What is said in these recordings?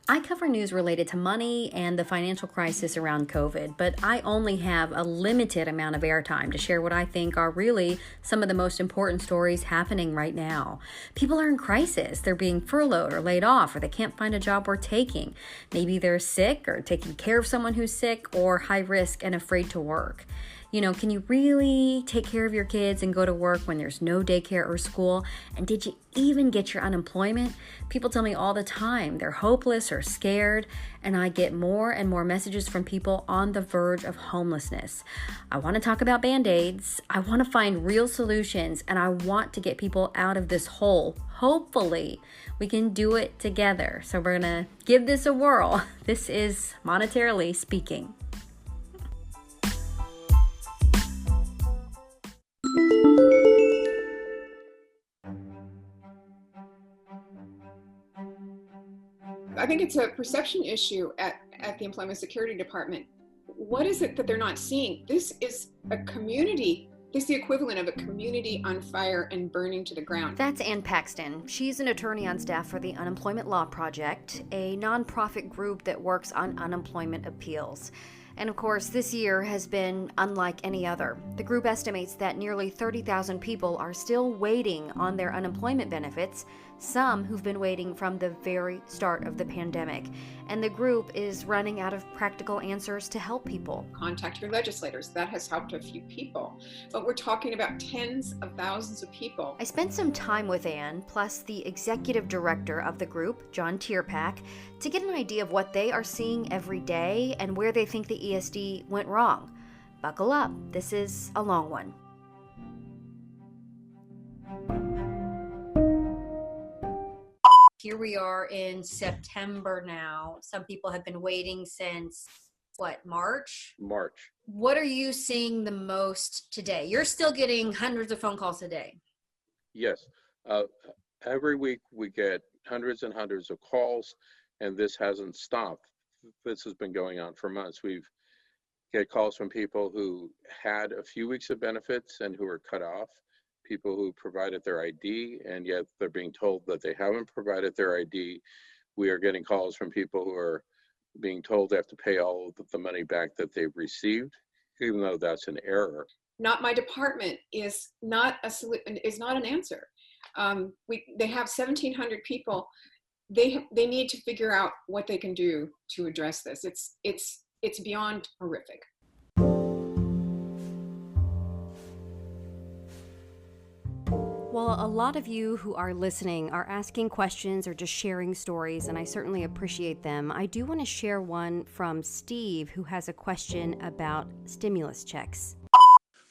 I cover news related to money and the financial crisis around COVID, but I only have a limited amount of airtime to share what I think are really some of the most important stories happening right now. People are in crisis. They're being furloughed or laid off, or they can't find a job worth taking. Maybe they're sick or taking care of someone who's sick or high risk and afraid to work. Can you really take care of your kids and go to work when there's no daycare or school? And did you even get your unemployment? People tell me all the time they're hopeless or scared, and I get more and more messages from people on the verge of homelessness. I want to talk about Band-Aids. I want to find real solutions, and I want to get people out of this hole. Hopefully, we can do it together. So we're going to give this a whirl. This is Monetarily Speaking. I think it's a perception issue at the Employment Security Department. What is it that they're not seeing? This is a community. This is the equivalent of a community on fire and burning to the ground. That's Ann Paxton. She's an attorney on staff for the Unemployment Law Project, a nonprofit group that works on unemployment appeals. And of course, this year has been unlike any other. The group estimates that nearly 30,000 people are still waiting on their unemployment benefits, some who've been waiting from the very start of the pandemic. And the group is running out of practical answers to help people. Contact your legislators. That has helped a few people. But we're talking about tens of thousands of people. I spent some time with Ann, plus the executive director of the group, John Tierpak, to get an idea of what they are seeing every day and where they think the ESD went wrong. Buckle up. This is a long one. Here we are in September now. Some people have been waiting since, March? March. What are you seeing the most today? You're still getting hundreds of phone calls a day. Yes. Every week we get hundreds and hundreds of calls, and this hasn't stopped. This has been going on for months. We've get calls from people who had a few weeks of benefits and who were cut off, people who provided their ID, and yet they're being told that they haven't provided their ID. We are getting calls from people who are being told they have to pay all of the money back that they've received, even though that's an error. Not my department is not an answer. They have 1,700 people. They need to figure out what they can do to address this. It's beyond horrific. Well, a lot of you who are listening are asking questions or just sharing stories, and I certainly appreciate them. I do want to share one from Steve, who has a question about stimulus checks.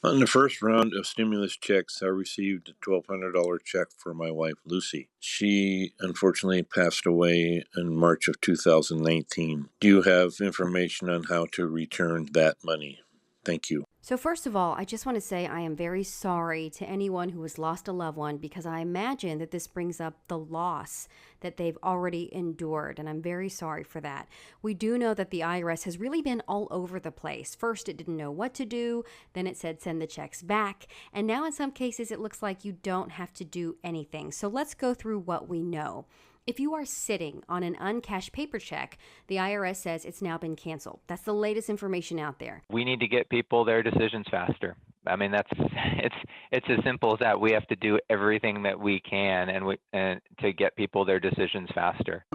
On the first round of stimulus checks, I received a $1,200 check for my wife, Lucy. She unfortunately passed away in March of 2019. Do you have information on how to return that money? Thank you. So first of all, I just want to say I am very sorry to anyone who has lost a loved one, because I imagine that this brings up the loss that they've already endured, and I'm very sorry for that. We do know that the IRS has really been all over the place. First, it didn't know what to do, then it said send the checks back, and now in some cases it looks like you don't have to do anything. So let's go through what we know. If you are sitting on an uncashed paper check, the IRS says it's now been canceled. That's the latest information out there. We need to get people their decisions faster. I mean, it's as simple as that. We have to do everything that we can and to get people their decisions faster.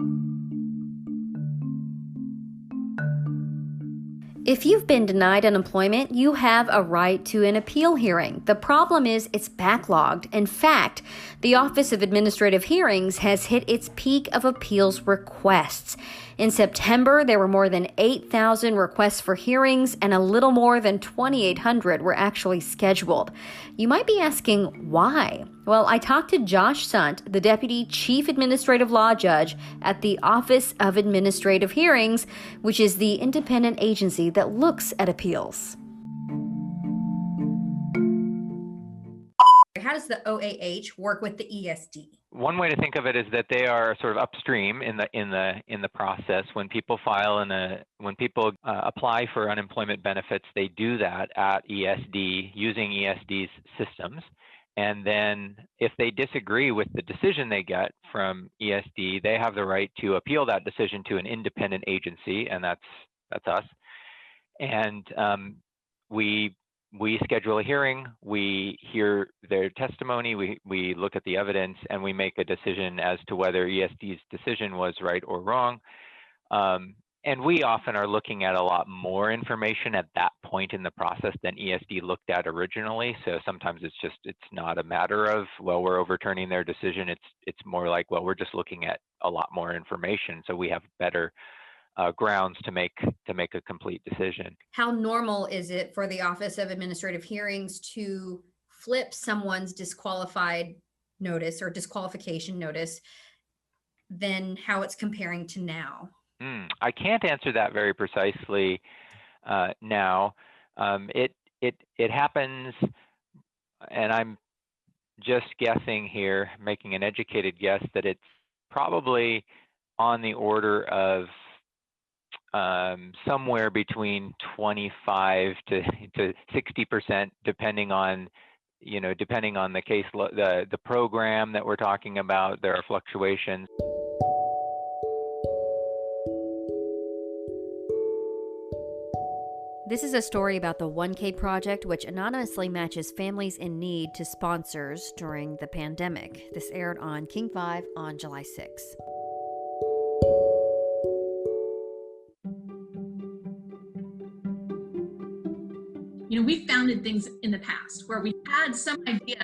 If you've been denied unemployment, you have a right to an appeal hearing. The problem is it's backlogged. In fact, the Office of Administrative Hearings has hit its peak of appeals requests. In September, there were more than 8,000 requests for hearings, and a little more than 2,800 were actually scheduled. You might be asking why. Well, I talked to Josh Sunt, the Deputy Chief Administrative Law Judge at the Office of Administrative Hearings, which is the independent agency that looks at appeals. How does the OAH work with the ESD? One way to think of it is that they are sort of upstream in the process. When people apply for unemployment benefits, they do that at ESD using ESD's systems. And then if they disagree with the decision they get from ESD, they have the right to appeal that decision to an independent agency, and that's us. And we schedule a hearing, we hear their testimony, we look at the evidence, and we make a decision as to whether ESD's decision was right or wrong. And we often are looking at a lot more information at that point in the process than ESD looked at originally. So sometimes it's not a matter of, well, we're overturning their decision. It's more like, well, we're just looking at a lot more information, so we have better grounds to make a complete decision. How normal is it for the Office of Administrative Hearings to flip someone's disqualified notice or disqualification notice than how it's comparing to now? I can't answer that very precisely now. It happens, and I'm just guessing here, making an educated guess, that it's probably on the order of somewhere between 25 to 60%, depending on the case, the program that we're talking about. There are fluctuations. This is a story about the 1K Project, which anonymously matches families in need to sponsors during the pandemic. This aired on King 5 on July 6. We founded things in the past where we had some idea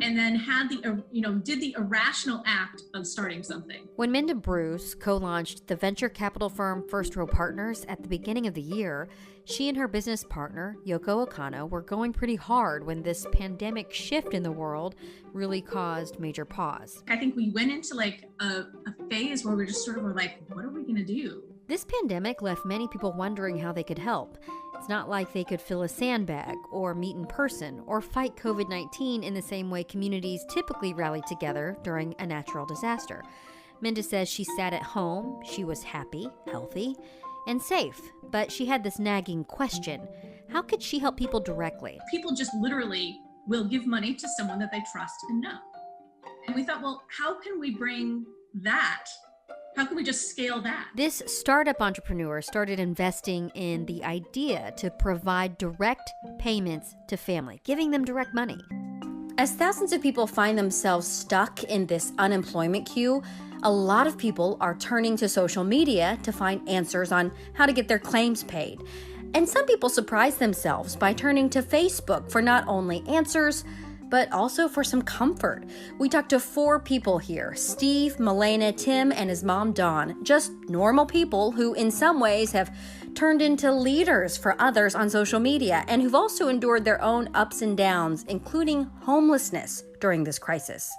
and then had did the irrational act of starting something. When Minda Bruce co-launched the venture capital firm First Row Partners at the beginning of the year, she and her business partner, Yoko Okano, were going pretty hard when this pandemic shift in the world really caused major pause. I think we went into a phase where we just sort of were like, what are we going to do? This pandemic left many people wondering how they could help. It's not like they could fill a sandbag or meet in person or fight COVID-19 in the same way communities typically rally together during a natural disaster. Minda says she sat at home, she was happy, healthy, and safe, but she had this nagging question. How could she help people directly? People just literally will give money to someone that they trust and know. And we thought, well, how can we bring that? How can we just scale that? This startup entrepreneur started investing in the idea to provide direct payments to family, giving them direct money. As thousands of people find themselves stuck in this unemployment queue, a lot of people are turning to social media to find answers on how to get their claims paid. And some people surprise themselves by turning to Facebook for not only answers, but also for some comfort. We talked to 4 people here: Steve, Milena, Tim, and his mom, Dawn. Just normal people who in some ways have turned into leaders for others on social media and who've also endured their own ups and downs, including homelessness during this crisis.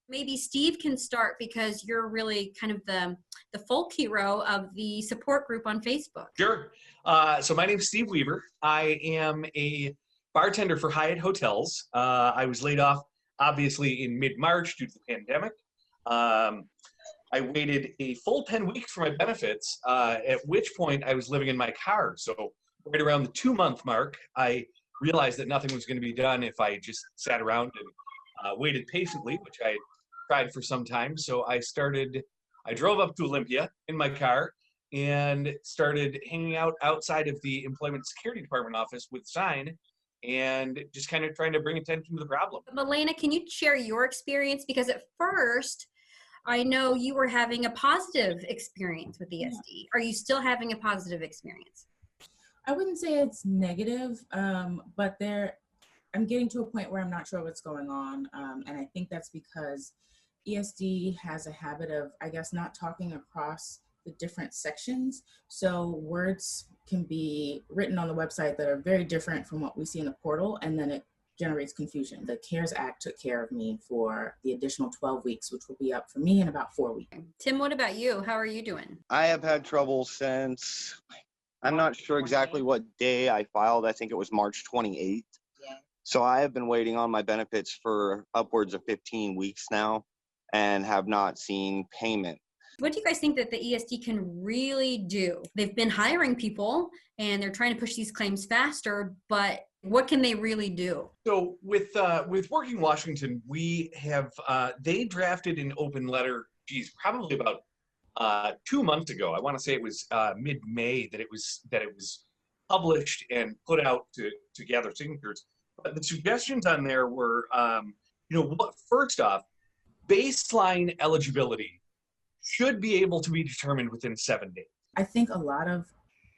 Maybe Steve can start because you're really kind of the folk hero of the support group on Facebook. Sure. So my name is Steve Weaver. I am a bartender for Hyatt Hotels. I was laid off, obviously, in mid-March due to the pandemic. I waited a full 10 weeks for my benefits, at which point I was living in my car. So right around the 2-month mark, I realized that nothing was going to be done if I just sat around and waited patiently, which I tried for some time. So I drove up to Olympia in my car and started hanging out outside of the Employment Security Department office with a sign and just kind of trying to bring attention to the problem. Milena, can you share your experience? Because at first, I know you were having a positive experience with ESD. Yeah. Are you still having a positive experience? I wouldn't say it's negative, but I'm getting to a point where I'm not sure what's going on. And I think that's because ESD has a habit of, I guess, not talking across the different sections. So words can be written on the website that are very different from what we see in the portal, and then it generates confusion. The CARES Act took care of me for the additional 12 weeks, which will be up for me in about 4 weeks. Tim, what about you? How are you doing? I have had trouble since, I'm not sure exactly what day I filed. I think it was March 28th. Yeah. So I have been waiting on my benefits for upwards of 15 weeks now and have not seen payment. What do you guys think that the ESD can really do? They've been hiring people and they're trying to push these claims faster, but what can they really do? So with Working Washington, we have they drafted an open letter, probably about 2 months ago. I want to say it was mid-May that it was published and put out to gather signatures. But the suggestions on there were, first off, baseline eligibility should be able to be determined within 7 days. I think a lot of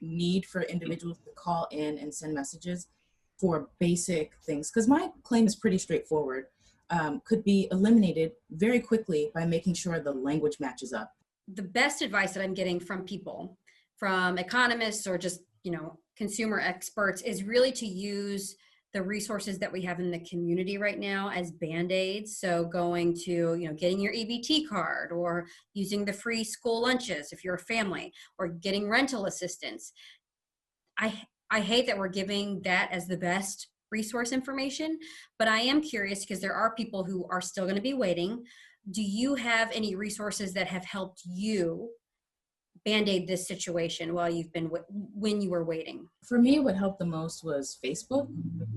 need for individuals to call in and send messages for basic things, because my claim is pretty straightforward, could be eliminated very quickly by making sure the language matches up. The best advice that I'm getting from people, from economists or just, consumer experts, is really to use the resources that we have in the community right now as Band-Aids. So going to, getting your EBT card, or using the free school lunches if you're a family, or getting rental assistance. I hate that we're giving that as the best resource information, but I am curious because there are people who are still going to be waiting. Do you have any resources that have helped you Band-Aid this situation while when you were waiting? For me, what helped the most was Facebook.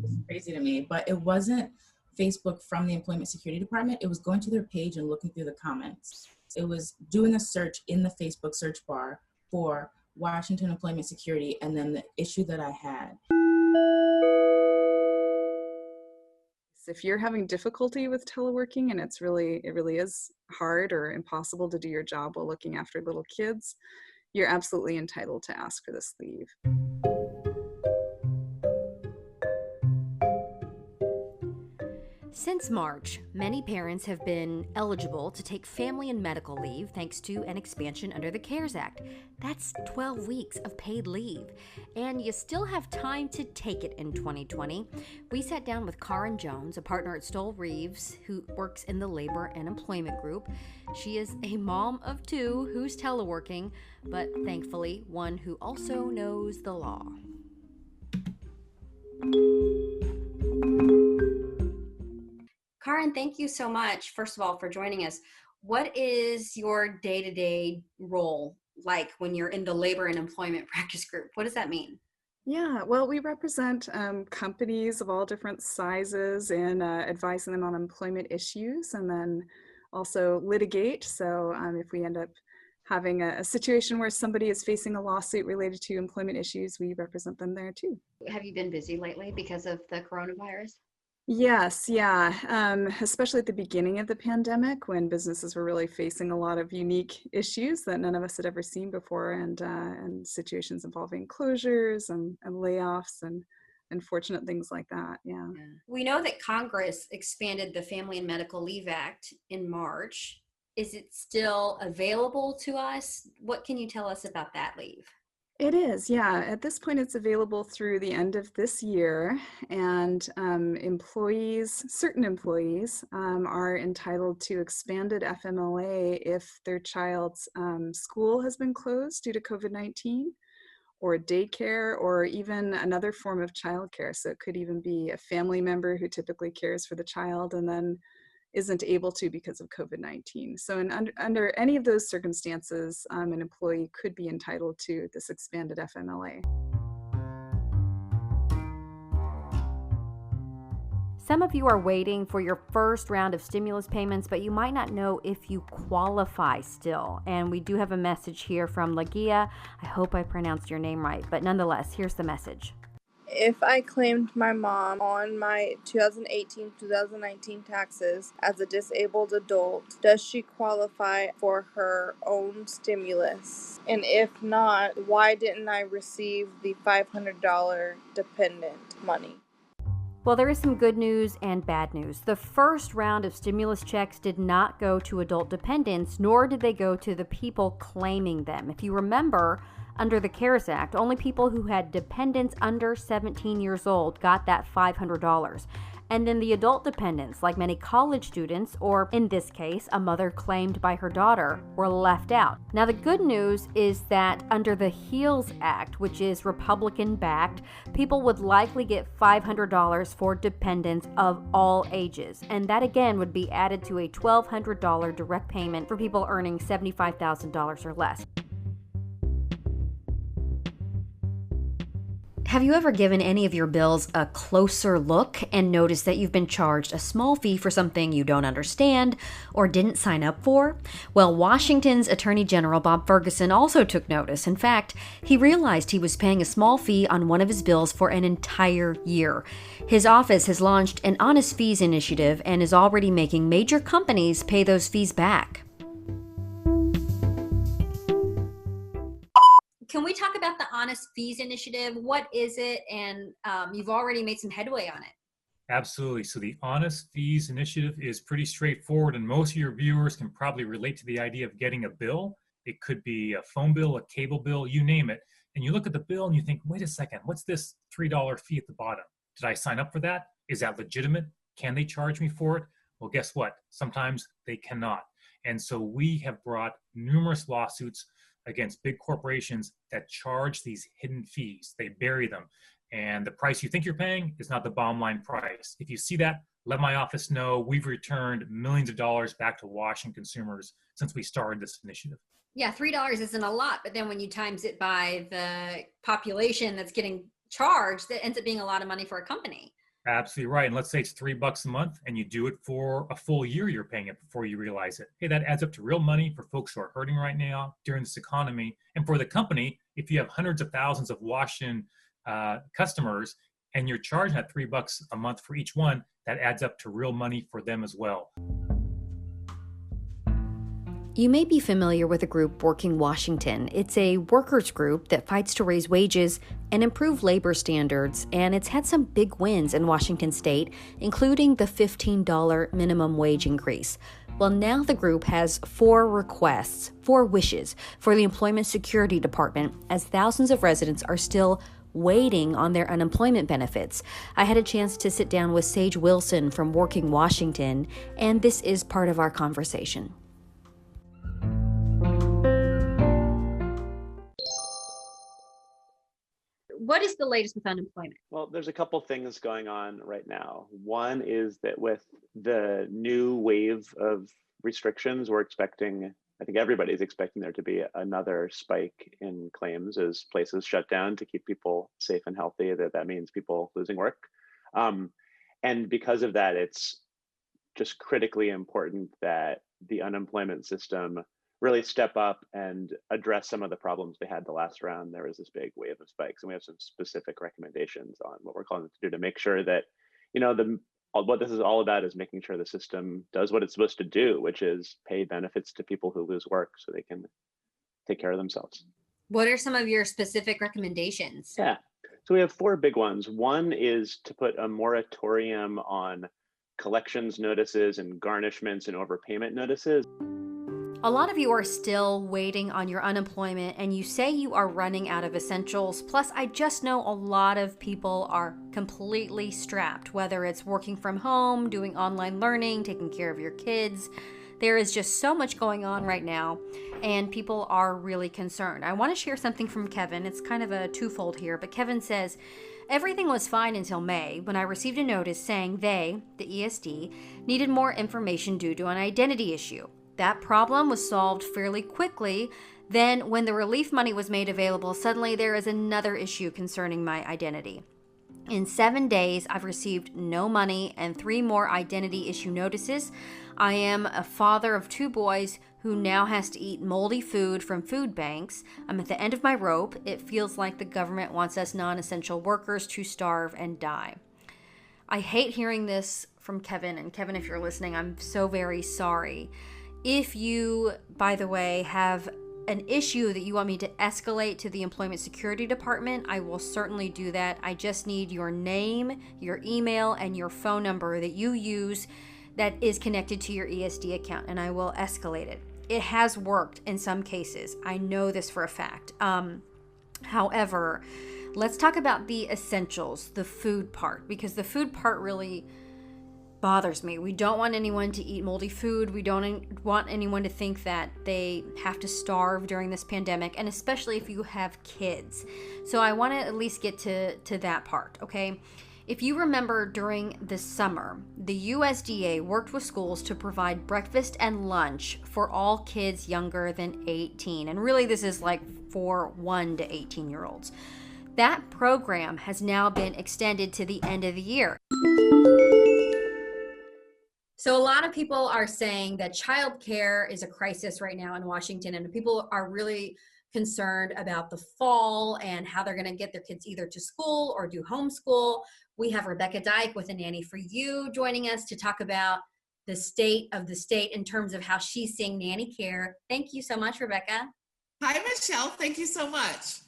It's crazy to me, but it wasn't Facebook from the Employment Security Department. It was going to their page and looking through the comments. It was doing a search in the Facebook search bar for Washington Employment Security and then the issue that I had. If you're having difficulty with teleworking and it really is hard or impossible to do your job while looking after little kids, you're absolutely entitled to ask for this leave. Since March, many parents have been eligible to take family and medical leave thanks to an expansion under the CARES Act. That's 12 weeks of paid leave, and you still have time to take it in 2020. We sat down with Karen Jones, a partner at Stoll Reeves, who works in the Labor and Employment Group. She is a mom of 2 who's teleworking, but thankfully one who also knows the law. Karen, thank you so much, first of all, for joining us. What is your day-to-day role like when you're in the Labor and Employment Practice Group? What does that mean? Yeah, well, we represent companies of all different sizes and advising them on employment issues, and then also litigate. So if we end up having a situation where somebody is facing a lawsuit related to employment issues, we represent them there too. Have you been busy lately because of the coronavirus? Yes, yeah, especially at the beginning of the pandemic when businesses were really facing a lot of unique issues that none of us had ever seen before, and situations involving closures and layoffs and unfortunate things like that, yeah. We know that Congress expanded the Family and Medical Leave Act in March. Is it still available to us? What can you tell us about that leave? It is, yeah. At this point, it's available through the end of this year, and certain employees are entitled to expanded FMLA if their child's school has been closed due to COVID-19, or daycare, or even another form of childcare. So it could even be a family member who typically cares for the child and then isn't able to because of COVID-19. So under any of those circumstances, an employee could be entitled to this expanded FMLA. Some of you are waiting for your first round of stimulus payments, but you might not know if you qualify still. And we do have a message here from Lagia. I hope I pronounced your name right, but nonetheless, here's the message. If I claimed my mom on my 2018-2019 taxes as a disabled adult, does she qualify for her own stimulus? And if not, why didn't I receive the $500 dependent money? Well, there is some good news and bad news. The first round of stimulus checks did not go to adult dependents, nor did they go to the people claiming them. If you remember, under the CARES Act, only people who had dependents under 17 years old got that $500. And then the adult dependents, like many college students, or in this case, a mother claimed by her daughter, were left out. Now, the good news is that under the HEALS Act, which is Republican-backed, people would likely get $500 for dependents of all ages. And that again would be added to a $1,200 direct payment for people earning $75,000 or less. Have you ever given any of your bills a closer look and noticed that you've been charged a small fee for something you don't understand or didn't sign up for? Well, Washington's Attorney General Bob Ferguson also took notice. In fact, he realized he was paying a small fee on one of his bills for an entire year. His office has launched an Honest Fees initiative and is already making major companies pay those fees back. Can we talk about the Honest Fees initiative? What is it? And you've already made some headway on it. Absolutely. So the Honest Fees initiative is pretty straightforward, and most of your viewers can probably relate to the idea of getting a bill. It could be a phone bill, a cable bill, you name it. And you look at the bill and you think, wait a second, what's this $3 fee at the bottom? Did I sign up for that? Is that legitimate? Can they charge me for it? Well, guess what? Sometimes they cannot. And so we have brought numerous lawsuits against big corporations that charge these hidden fees. They bury them. And the price you think you're paying is not the bottom line price. If you see that, let my office know. We've returned millions of dollars back to Washington consumers since we started this initiative. Yeah, $3 isn't a lot, but then when you times it by the population that's getting charged, that ends up being a lot of money for a company. Absolutely right. And let's say it's $3 a month and you do it for a full year, you're paying it before you realize it. Hey, that adds up to real money for folks who are hurting right now during this economy. And for the company, if you have hundreds of thousands of Washington customers and you're charging that $3 a month for each one, that adds up to real money for them as well. You may be familiar with the group Working Washington. It's a workers group that fights to raise wages and improve labor standards, and it's had some big wins in Washington state, including the $15 minimum wage increase. Well, now the group has 4 wishes for the Employment Security Department, as thousands of residents are still waiting on their unemployment benefits. I had a chance to sit down with Sage Wilson from Working Washington, and this is part of our conversation. What is the latest with unemployment? Well, there's a couple things going on right now. One is that with the new wave of restrictions, we're expecting, I think everybody's expecting there to be another spike in claims as places shut down to keep people safe and healthy. That means people losing work. And because of that, it's just critically important that the unemployment system really step up and address some of the problems they had the last round. There was this big wave of spikes, and we have some specific recommendations on what we're calling them to do to make sure that, what this is all about is making sure the system does what it's supposed to do, which is pay benefits to people who lose work so they can take care of themselves. What are some of your specific recommendations? Yeah, so we have 4 big ones. One is to put a moratorium on collections notices and garnishments and overpayment notices. A lot of you are still waiting on your unemployment, and you say you are running out of essentials. Plus, I just know a lot of people are completely strapped, whether it's working from home, doing online learning, taking care of your kids. There is just so much going on right now, and people are really concerned. I want to share something from Kevin. It's kind of a twofold here, but Kevin says, everything was fine until May when I received a notice saying they, the ESD, needed more information due to an identity issue. That problem was solved fairly quickly. Then, when the relief money was made available, suddenly there is another issue concerning my identity. In 7 days, I've received no money and 3 more identity issue notices. I am a father of 2 boys who now has to eat moldy food from food banks. I'm at the end of my rope. It feels like the government wants us non-essential workers to starve and die. I hate hearing this from Kevin. And Kevin, if you're listening, I'm so very sorry. If you, by the way, have an issue that you want me to escalate to the Employment Security Department, I will certainly do that. I just need your name, your email, and your phone number that you use that is connected to your ESD account, and I will escalate it. It has worked in some cases. I know this for a fact. However, let's talk about the essentials, the food part, because the food part really bothers me. We don't want anyone to eat moldy food. We don't want anyone to think that they have to starve during this pandemic, and especially if you have kids. So I want to at least get to that part, okay? If you remember, during the summer, the USDA worked with schools to provide breakfast and lunch for all kids younger than 18. And really, this is like for 1 to 18-year-olds. That program has now been extended to the end of the year. So a lot of people are saying that childcare is a crisis right now in Washington, and people are really concerned about the fall and how they're going to get their kids either to school or do homeschool. We have Rebecca Dyke with A Nanny for You joining us to talk about the state of the state in terms of how she's seeing nanny care. Thank you so much, Rebecca. Hi, Michelle. Thank you so much.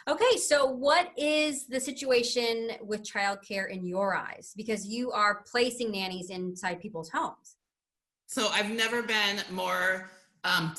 Okay, so what is the situation with childcare in your eyes? Because you are placing nannies inside people's homes. So I've never been more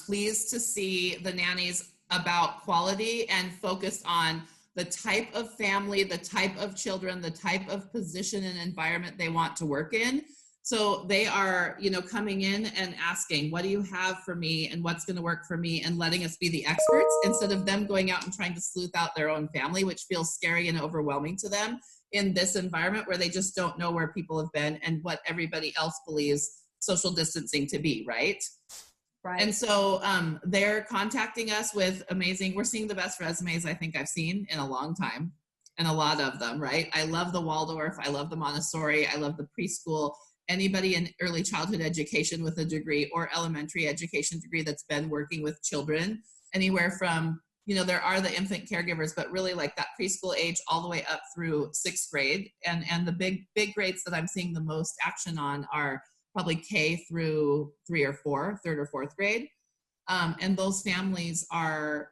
pleased to see the nannies about quality and focused on the type of family, the type of children, the type of position and environment they want to work in. So they are, coming in and asking, what do you have for me and what's going to work for me, and letting us be the experts instead of them going out and trying to sleuth out their own family, which feels scary and overwhelming to them in this environment where they just don't know where people have been and what everybody else believes social distancing to be, right? Right. And so they're contacting us with amazing, we're seeing the best resumes I think I've seen in a long time, and a lot of them, right? I love the Waldorf, I love the Montessori, I love the preschool. Anybody in early childhood education with a degree or elementary education degree that's been working with children, anywhere from, there are the infant caregivers, but really like that preschool age all the way up through 6th grade. And the big grades that I'm seeing the most action on are probably K through 3 or 4, 3rd or 4th grade. And those families are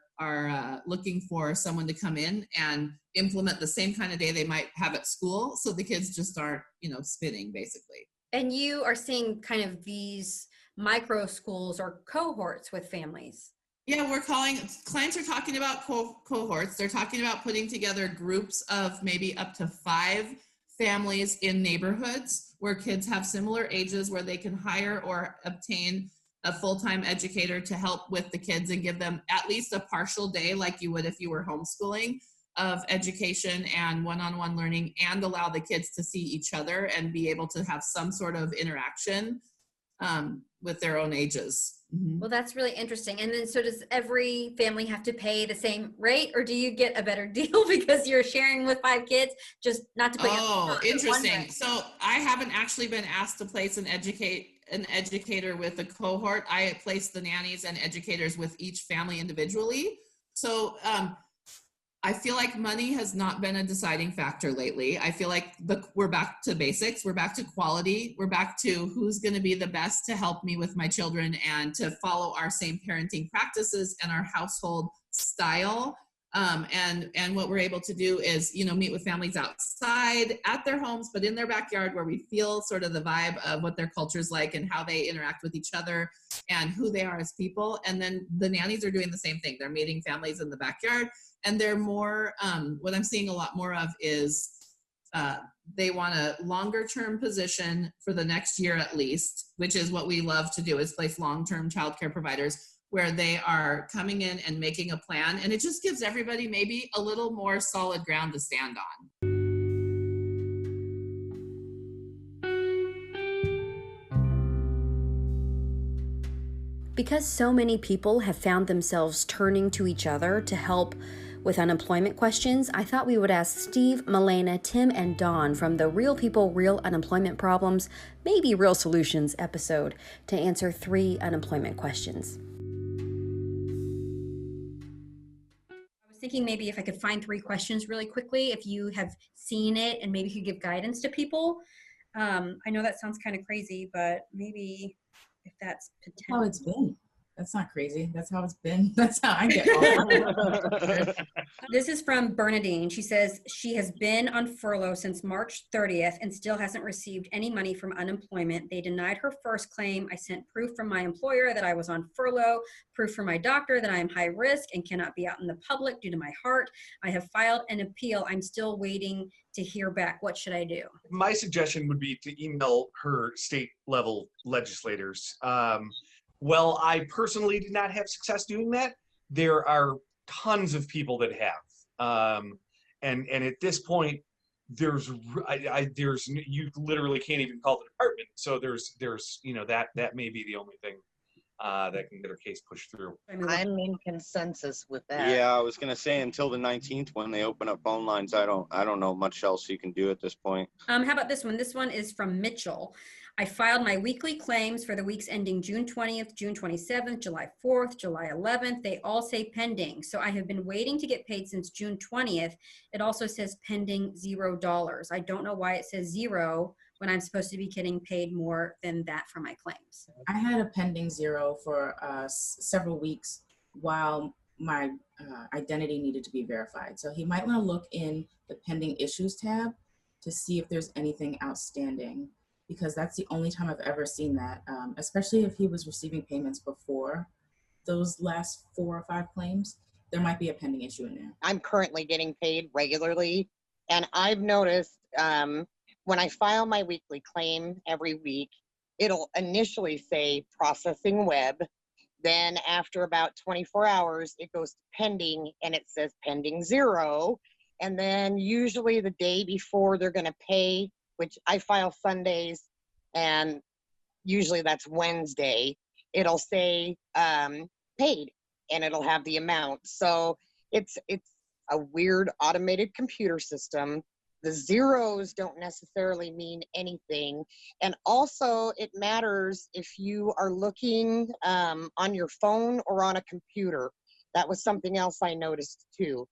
looking for someone to come in and implement the same kind of day they might have at school. So the kids just aren't, spinning basically. And you are seeing kind of these micro schools or cohorts with families. Yeah, clients are talking about cohorts. They're talking about putting together groups of maybe up to 5 families in neighborhoods where kids have similar ages, where they can hire or obtain a full-time educator to help with the kids and give them at least a partial day, like you would if you were homeschooling, of education and one-on-one learning, and allow the kids to see each other and be able to have some sort of interaction with their own ages. Mm-hmm. Well, that's really interesting. And then, so does every family have to pay the same rate, or do you get a better deal because you're sharing with 5 kids? Just not to put you on the spot, interesting. So I haven't actually been asked to place an educator with a cohort. I place the nannies and educators with each family individually. So I feel like money has not been a deciding factor lately. I feel like we're back to basics. We're back to quality. We're back to who's going to be the best to help me with my children and to follow our same parenting practices and our household style. And what we're able to do is, meet with families outside at their homes, but in their backyard, where we feel sort of the vibe of what their culture is like and how they interact with each other and who they are as people. And then the nannies are doing the same thing. They're meeting families in the backyard. And they're more, what I'm seeing a lot more of is they want a longer term position for the next year at least, which is what we love to do, is place long-term childcare providers where they are coming in and making a plan. And it just gives everybody maybe a little more solid ground to stand on. Because so many people have found themselves turning to each other to help with unemployment questions, I thought we would ask Steve, Milena, Tim, and Dawn from the Real People, Real Unemployment Problems, Maybe Real Solutions episode to answer 3 unemployment questions. I was thinking maybe if I could find 3 questions really quickly, if you have seen it and maybe you could give guidance to people. I know that sounds kind of crazy, but maybe if that's potential. How it's been. That's not crazy. That's how it's been. That's how I get off. This is from Bernadine. She says she has been on furlough since March 30th and still hasn't received any money from unemployment. They denied her first claim. I sent proof from my employer that I was on furlough, proof from my doctor that I am high risk and cannot be out in the public due to my heart. I have filed an appeal. I'm still waiting to hear back. What should I do? My suggestion would be to email her state level legislators. Well, I personally did not have success doing that. There are tons of people that have, and at this point, there's you literally can't even call the department. So there's that may be the only thing that can get her case pushed through. I'm in consensus with that. Yeah, I was gonna say until the 19th when they open up phone lines. I don't know much else you can do at this point. How about this one? This one is from Mitchell. I filed my weekly claims for the weeks ending June 20th, June 27th, July 4th, July 11th. They all say pending. So I have been waiting to get paid since June 20th. It also says pending $0. I don't know why it says zero when I'm supposed to be getting paid more than that for my claims. I had a pending $0 for several weeks while my identity needed to be verified. So he might want to look in the pending issues tab to see if there's anything outstanding, because that's the only time I've ever seen that, especially if he was receiving payments before those last 4 or 5 claims. There might be a pending issue in there. I'm currently getting paid regularly, and I've noticed when I file my weekly claim every week, it'll initially say processing web. Then after about 24 hours, it goes to pending and it says pending $0. And then usually the day before they're going to pay, which I file Sundays, and usually that's Wednesday, it'll say paid, and it'll have the amount. So it's a weird automated computer system. The zeros don't necessarily mean anything. And also it matters if you are looking on your phone or on a computer. That was something else I noticed too.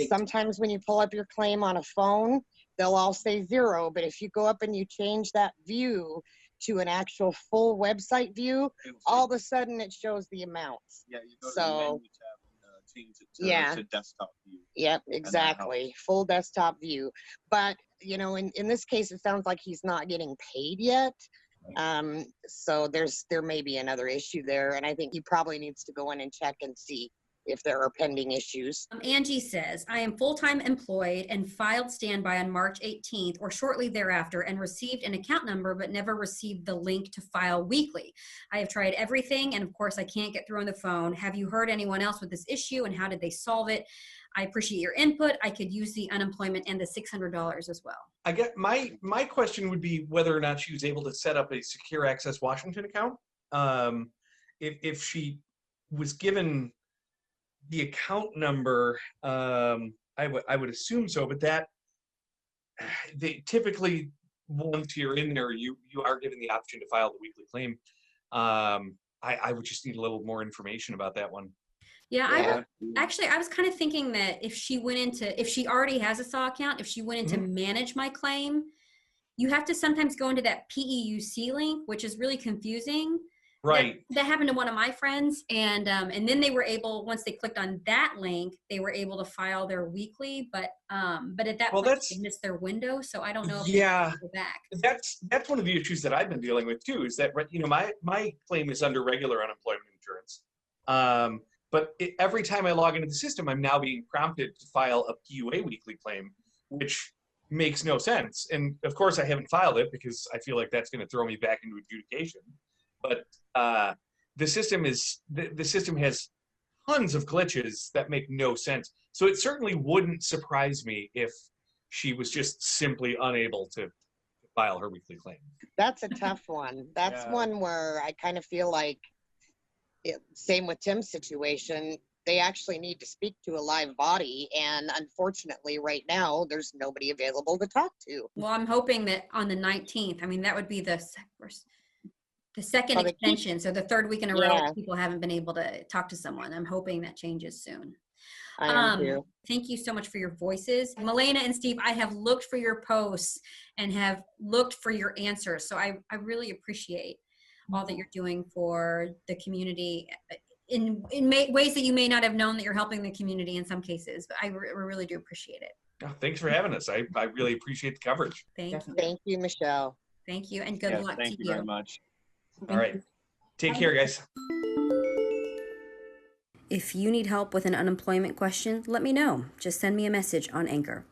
Sometimes when you pull up your claim on a phone, they'll all say $0, but if you go up and you change that view to an actual full website view, all of a sudden it shows the amounts. Yeah, you go to the menu tab and change it to desktop view. Yep, exactly. Full desktop view. But, in this case, it sounds like he's not getting paid yet. So there may be another issue there, and I think he probably needs to go in and check and see if there are pending issues. Angie says, I am full-time employed and filed standby on March 18th or shortly thereafter and received an account number but never received the link to file weekly. I have tried everything and of course I can't get through on the phone. Have you heard anyone else with this issue and how did they solve it? I appreciate your input. I could use the unemployment and the $600 as well. I get my question would be whether or not she was able to set up a Secure Access Washington account. If she was given the account number, I would assume so, but that they typically, once you're in there, you are given the option to file the weekly claim. I would just need a little more information about that one. Yeah, I was kind of thinking that if she already has a SAW account, if she went into manage my claim, you have to sometimes go into that PEUC link, which is really confusing. Right. That happened to one of my friends, and then they were able, once they clicked on that link, they were able to file their weekly, but at that point they missed their window, so I don't know if they can go back. That's one of the issues that I've been dealing with too, is that my claim is under regular unemployment insurance. But every time I log into the system, I'm now being prompted to file a PUA weekly claim, which makes no sense. And of course I haven't filed it because I feel like that's going to throw me back into adjudication. But the system has tons of glitches that make no sense. So it certainly wouldn't surprise me if she was just simply unable to file her weekly claim. That's a tough one. That's one where I kind of feel like, same with Tim's situation, they actually need to speak to a live body. And unfortunately, right now, there's nobody available to talk to. Well, I'm hoping that on the 19th, I mean, that would be the second extension. So the third week in a row, people haven't been able to talk to someone. I'm hoping that changes soon. Thank you so much for your voices. Milena and Steve, I have looked for your posts and have looked for your answers. So I really appreciate all that you're doing for the community in ways that you may not have known that you're helping the community in some cases. But I really do appreciate it. Oh, thanks for having us. I really appreciate the coverage. Thank you, Michelle. Thank you, and good luck to you. Thank you very much. All right. Take care, guys. If you need help with an unemployment question, let me know. Just send me a message on Anchor.